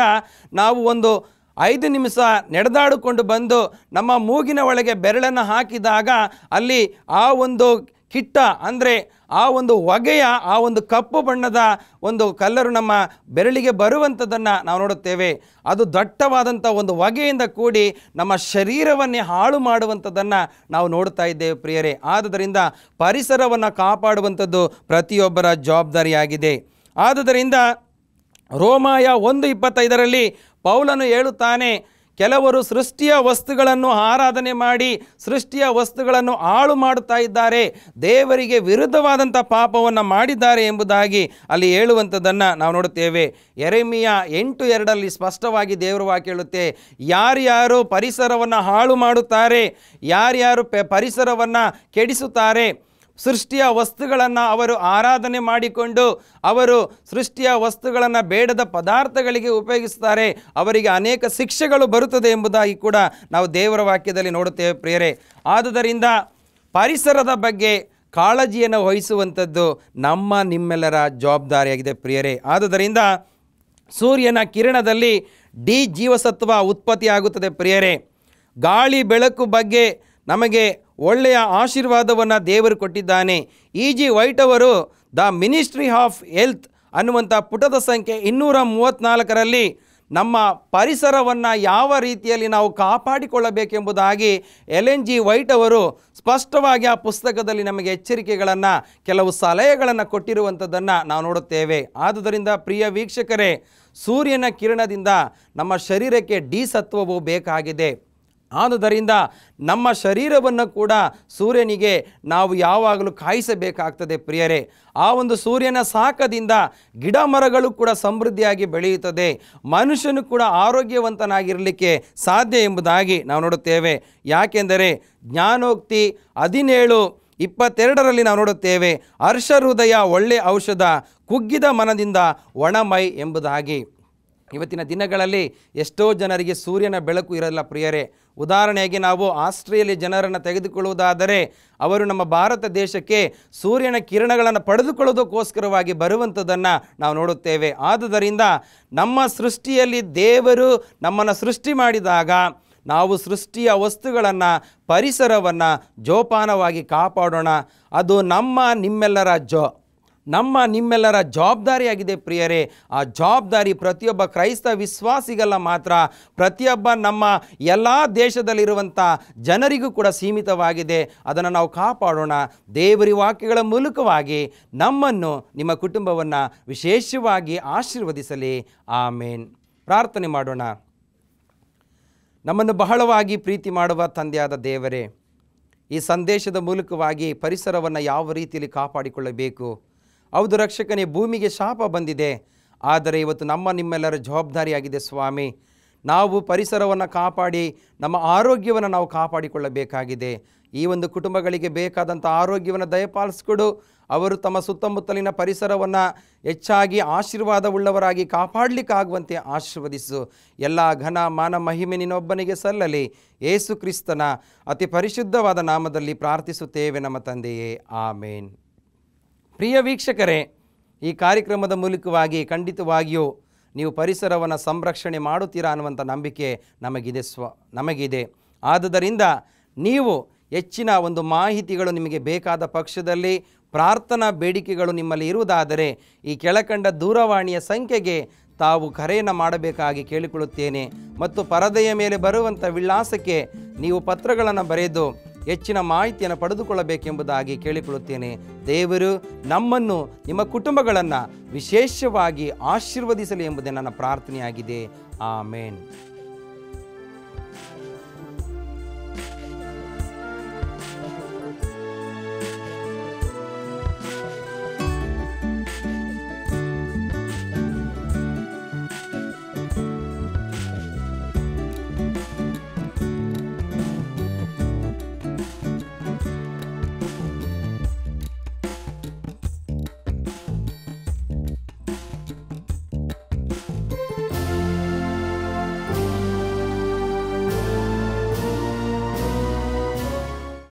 ನಾವು ಒಂದು 5 ನಿಮಿಷ ನಡೆದಾಡಿಕೊಂಡು ಬಂದು ನಮ್ಮ ಮೂಗಿನ ಒಳಗೆ ಬೆರಳನ್ನು ಹಾಕಿದಾಗ ಅಲ್ಲಿ ಆ ಒಂದು ಕಿಟ್ಟ ಅಂದರೆ ಆ ಒಂದು ಹೊಗೆಯ ಆ ಒಂದು ಕಪ್ಪು ಬಣ್ಣದ ಒಂದು ಕಲ್ಲರು ನಮ್ಮ ಬೆರಳಿಗೆ ಬರುವಂಥದ್ದನ್ನು ನಾವು ನೋಡುತ್ತೇವೆ. ಅದು ದಟ್ಟವಾದಂಥ ಒಂದು ಹೊಗೆಯಿಂದ ಕೂಡಿ ನಮ್ಮ ಶರೀರವನ್ನೇ ಹಾಳು ಮಾಡುವಂಥದ್ದನ್ನು ನಾವು ನೋಡ್ತಾ ಇದ್ದೇವೆ ಪ್ರಿಯರೇ. ಆದುದರಿಂದ ಪರಿಸರವನ್ನು ಕಾಪಾಡುವಂಥದ್ದು ಪ್ರತಿಯೊಬ್ಬರ ಜವಾಬ್ದಾರಿಯಾಗಿದೆ. ಆದುದರಿಂದ ರೋಮಾಯ 1:25 ಪೌಲನು ಹೇಳುತ್ತಾನೆ, ಕೆಲವರು ಸೃಷ್ಟಿಯ ವಸ್ತುಗಳನ್ನು ಆರಾಧನೆ ಮಾಡಿ ಸೃಷ್ಟಿಯ ವಸ್ತುಗಳನ್ನು ಹಾಳು ಮಾಡುತ್ತಾ ಇದ್ದಾರೆ, ದೇವರಿಗೆ ವಿರುದ್ಧವಾದಂಥ ಪಾಪವನ್ನು ಮಾಡಿದ್ದಾರೆ ಎಂಬುದಾಗಿ ಅಲ್ಲಿ ಹೇಳುವಂಥದ್ದನ್ನು ನಾವು ನೋಡುತ್ತೇವೆ. ಯೆರೆಮೀಯ 8:2 ಸ್ಪಷ್ಟವಾಗಿ ದೇವರ ವಾಕ್ಯ ಹೇಳುತ್ತೆ, ಯಾರ್ಯಾರು ಪರಿಸರವನ್ನು ಹಾಳು ಮಾಡುತ್ತಾರೆ, ಯಾರ್ಯಾರು ಪರಿಸರವನ್ನು ಕೆಡಿಸುತ್ತಾರೆ, ಸೃಷ್ಟಿಯ ವಸ್ತುಗಳನ್ನು ಅವರು ಆರಾಧನೆ ಮಾಡಿಕೊಂಡು ಅವರು ಸೃಷ್ಟಿಯ ವಸ್ತುಗಳನ್ನು ಬೇಡದ ಪದಾರ್ಥಗಳಿಗೆ ಉಪಯೋಗಿಸ್ತಾರೆ, ಅವರಿಗೆ ಅನೇಕ ಶಿಕ್ಷೆಗಳು ಬರುತ್ತದೆ ಎಂಬುದಾಗಿ ಕೂಡ ನಾವು ದೇವರ ವಾಕ್ಯದಲ್ಲಿ ನೋಡುತ್ತೇವೆ ಪ್ರಿಯರೇ. ಆದುದರಿಂದ ಪರಿಸರದ ಬಗ್ಗೆ ಕಾಳಜಿಯನ್ನು ವಹಿಸುವಂಥದ್ದು ನಿಮ್ಮೆಲ್ಲರ ಜವಾಬ್ದಾರಿಯಾಗಿದೆ ಪ್ರಿಯರೇ. ಆದುದರಿಂದ ಸೂರ್ಯನ ಕಿರಣದಲ್ಲಿ ಡಿ ಜೀವಸತ್ವ ಉತ್ಪತ್ತಿಯಾಗುತ್ತದೆ ಪ್ರಿಯರೇ. ಗಾಳಿ ಬೆಳಕು ಬಗ್ಗೆ ನಮಗೆ ಒಳ್ಳೆಯ ಆಶೀರ್ವಾದವನ್ನು ದೇವರು ಕೊಟ್ಟಿದ್ದಾನೆ. E.G. ವೈಟ್ ಅವರು ದ ಮಿನಿಸ್ಟ್ರಿ ಆಫ್ ಹೆಲ್ತ್ ಅನ್ನುವಂಥ ಪುಟದ ಸಂಖ್ಯೆ 234 ನಮ್ಮ ಪರಿಸರವನ್ನು ಯಾವ ರೀತಿಯಲ್ಲಿ ನಾವು ಕಾಪಾಡಿಕೊಳ್ಳಬೇಕೆಂಬುದಾಗಿ G. ವೈಟ್ ಅವರು ಸ್ಪಷ್ಟವಾಗಿ ಆ ಪುಸ್ತಕದಲ್ಲಿ ನಮಗೆ ಎಚ್ಚರಿಕೆಗಳನ್ನು, ಕೆಲವು ಸಲಹೆಗಳನ್ನು ಕೊಟ್ಟಿರುವಂಥದ್ದನ್ನು ನಾವು ನೋಡುತ್ತೇವೆ. ಆದುದರಿಂದ ಪ್ರಿಯ ವೀಕ್ಷಕರೇ, ಸೂರ್ಯನ ಕಿರಣದಿಂದ ನಮ್ಮ ಶರೀರಕ್ಕೆ ಡಿ ಸತ್ವವು ಬೇಕಾಗಿದೆ. ಆದುದರಿಂದ ನಮ್ಮ ಶರೀರವನ್ನು ಕೂಡ ಸೂರ್ಯನಿಗೆ ನಾವು ಯಾವಾಗಲೂ ಕಾಯಿಸಬೇಕಾಗ್ತದೆ ಪ್ರಿಯರೇ. ಆ ಒಂದು ಸೂರ್ಯನ ಶಾಖದಿಂದ ಗಿಡ ಮರಗಳು ಕೂಡ ಸಮೃದ್ಧಿಯಾಗಿ ಬೆಳೆಯುತ್ತದೆ, ಮನುಷ್ಯನು ಕೂಡ ಆರೋಗ್ಯವಂತನಾಗಿರಲಿಕ್ಕೆ ಸಾಧ್ಯ ಎಂಬುದಾಗಿ ನಾವು ನೋಡುತ್ತೇವೆ. ಯಾಕೆಂದರೆ ಜ್ಞಾನೋಕ್ತಿ 17:22 ನಾವು ನೋಡುತ್ತೇವೆ, ಹರ್ಷ ಹೃದಯ ಒಳ್ಳೆಯ ಔಷಧ, ಕುಗ್ಗಿದ ಮನದಿಂದ ಒಣಮೈ ಎಂಬುದಾಗಿ. ಇವತ್ತಿನ ದಿನಗಳಲ್ಲಿ ಎಷ್ಟೋ ಜನರಿಗೆ ಸೂರ್ಯನ ಬೆಳಕು ಇರಲ್ಲ ಪ್ರಿಯರೇ. ಉದಾಹರಣೆಯಾಗಿ ನಾವು ಆಸ್ಟ್ರೇಲಿಯಾ ಜನರನ್ನು ತೆಗೆದುಕೊಳ್ಳುವುದಾದರೆ, ಅವರು ನಮ್ಮ ಭಾರತ ದೇಶಕ್ಕೆ ಸೂರ್ಯನ ಕಿರಣಗಳನ್ನು ಪಡೆದುಕೊಳ್ಳೋದಕ್ಕೋಸ್ಕರವಾಗಿ ಬರುವಂಥದ್ದನ್ನು ನಾವು ನೋಡುತ್ತೇವೆ. ಆದುದರಿಂದ ನಮ್ಮ ಸೃಷ್ಟಿಯಲ್ಲಿ ದೇವರು ನಮ್ಮನ್ನು ಸೃಷ್ಟಿ ಮಾಡಿದಾಗ ನಾವು ಸೃಷ್ಟಿಯ ವಸ್ತುಗಳನ್ನು, ಪರಿಸರವನ್ನು ಜೋಪಾನವಾಗಿ ಕಾಪಾಡೋಣ. ಅದು ನಿಮ್ಮೆಲ್ಲರ ಜವಾಬ್ದಾರಿಯಾಗಿದೆ ಪ್ರಿಯರೇ. ಆ ಜವಾಬ್ದಾರಿ ಪ್ರತಿಯೊಬ್ಬ ಕ್ರೈಸ್ತ ವಿಶ್ವಾಸಿಗಲ್ಲ ಮಾತ್ರ, ಪ್ರತಿಯೊಬ್ಬ ನಮ್ಮ ಎಲ್ಲ ದೇಶದಲ್ಲಿರುವಂಥ ಜನರಿಗೂ ಕೂಡ ಸೀಮಿತವಾಗಿದೆ. ಅದನ್ನು ನಾವು ಕಾಪಾಡೋಣ. ದೇವರ ವಾಕ್ಯಗಳ ಮೂಲಕವಾಗಿ ನಮ್ಮನ್ನು, ನಿಮ್ಮ ಕುಟುಂಬವನ್ನು ವಿಶೇಷವಾಗಿ ಆಶೀರ್ವದಿಸಲಿ. ಆಮೇನ್. ಪ್ರಾರ್ಥನೆ ಮಾಡೋಣ. ನಮ್ಮನ್ನು ಬಹಳವಾಗಿ ಪ್ರೀತಿ ಮಾಡುವ ತಂದೆಯಾದ ದೇವರೇ, ಈ ಸಂದೇಶದ ಮೂಲಕವಾಗಿ ಪರಿಸರವನ್ನು ಯಾವ ರೀತಿಯಲ್ಲಿ ಕಾಪಾಡಿಕೊಳ್ಳಬೇಕು. ಹೌದು ರಕ್ಷಕನೇ, ಭೂಮಿಗೆ ಶಾಪ ಬಂದಿದೆ, ಆದರೆ ಇವತ್ತು ನಿಮ್ಮೆಲ್ಲರ ಜವಾಬ್ದಾರಿಯಾಗಿದೆ ಸ್ವಾಮಿ. ನಾವು ಪರಿಸರವನ್ನು ಕಾಪಾಡಿ ನಮ್ಮ ಆರೋಗ್ಯವನ್ನು ನಾವು ಕಾಪಾಡಿಕೊಳ್ಳಬೇಕಾಗಿದೆ. ಈ ಒಂದು ಕುಟುಂಬಗಳಿಗೆ ಬೇಕಾದಂಥ ಆರೋಗ್ಯವನ್ನು ದಯಪಾಲಿಸಿಕೊಡು. ಅವರು ತಮ್ಮ ಸುತ್ತಮುತ್ತಲಿನ ಪರಿಸರವನ್ನು ಹೆಚ್ಚಾಗಿ ಆಶೀರ್ವಾದವುಳ್ಳವರಾಗಿ ಕಾಪಾಡಲಿಕ್ಕಾಗುವಂತೆ ಆಶೀರ್ವದಿಸು. ಎಲ್ಲ ಘನ ಮಾನ ಮಹಿಮೆ ನಿನ್ನೊಬ್ಬನಿಗೆ ಸಲ್ಲಲಿ. ಯೇಸು ಕ್ರಿಸ್ತನ ಅತಿ ಪರಿಶುದ್ಧವಾದ ನಾಮದಲ್ಲಿ ಪ್ರಾರ್ಥಿಸುತ್ತೇವೆ ನಮ್ಮ ತಂದೆಯೇ, ಆಮೇನ್. ಪ್ರಿಯ ವೀಕ್ಷಕರೇ, ಈ ಕಾರ್ಯಕ್ರಮದ ಮೂಲಕವಾಗಿ ಖಂಡಿತವಾಗಿಯೂ ನೀವು ಪರಿಸರವನ್ನು ಸಂರಕ್ಷಣೆ ಮಾಡುತ್ತೀರಾ ಅನ್ನುವಂಥ ನಂಬಿಕೆ ನಮಗಿದೆ. ಆದುದರಿಂದ ನೀವು ಹೆಚ್ಚಿನ ಒಂದು ಮಾಹಿತಿಗಳು ನಿಮಗೆ ಬೇಕಾದ ಪಕ್ಷದಲ್ಲಿ, ಪ್ರಾರ್ಥನಾ ಬೇಡಿಕೆಗಳು ನಿಮ್ಮಲ್ಲಿ ಇರುವುದಾದರೆ ಈ ಕೆಳಕಂಡ ದೂರವಾಣಿಯ ಸಂಖ್ಯೆಗೆ ತಾವು ಕರೆಯನ್ನು ಮಾಡಬೇಕಾಗಿ ಕೇಳಿಕೊಳ್ಳುತ್ತೇನೆ. ಮತ್ತು ಪರದೆಯ ಮೇಲೆ ಬರುವಂಥ ವಿಳಾಸಕ್ಕೆ ನೀವು ಪತ್ರಗಳನ್ನು ಬರೆದು ಹೆಚ್ಚಿನ ಮಾಹಿತಿಯನ್ನು ಪಡೆದುಕೊಳ್ಳಬೇಕೆಂಬುದಾಗಿ ಕೇಳಿಕೊಳ್ಳುತ್ತೇನೆ. ದೇವರು ನಮ್ಮನ್ನು, ನಿಮ್ಮ ಕುಟುಂಬಗಳನ್ನು ವಿಶೇಷವಾಗಿ ಆಶೀರ್ವದಿಸಲಿ ಎಂಬುದೇ ನನ್ನ ಪ್ರಾರ್ಥನೆಯಾಗಿದೆ. ಆಮೇನ್.